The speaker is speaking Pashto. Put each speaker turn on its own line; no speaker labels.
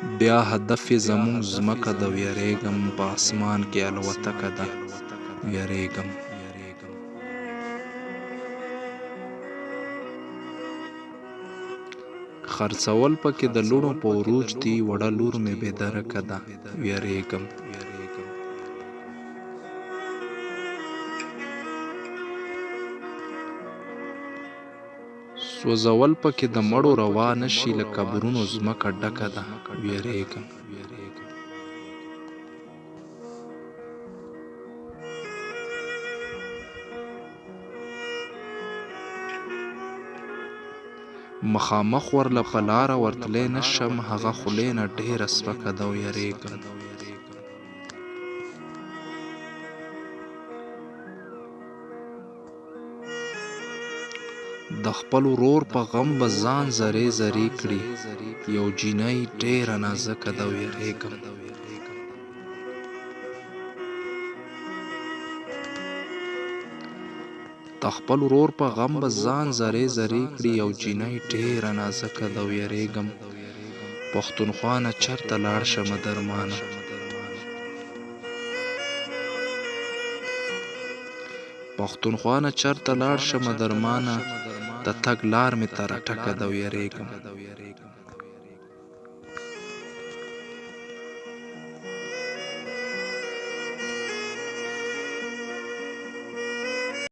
بیا هدف یې زموږ ځمکه ده، ویریږم په اسمان کې الوتکه ده، ویریږم. خرڅول پکې د لوڼو په عروج دي، وړه لور مې بې درکه ده، ویریږم. سوځول پکې د مړو روا نشي، له قبرونو ځمکه ډکه ده، ویریږم. مخامخ ورله په لاره ورتلی نشم، هغه خولې نه ډېره سپکه ده، ویریږم. د خپل ورور په غم به ځان زری زری کړي، یو جینۍ ډېره نازکه ده، ویریږم. د خپل ورور په غم به ځان زری زری کړي، یو جینۍ ډېره نازکه ده، ویریږم. پښتونخوا نه چرته لاړ شمه درمانه، پښتونخوا نه چرته لاړ شمه درمانه، د تګ لار مې تر اټکه ده، ویریږم.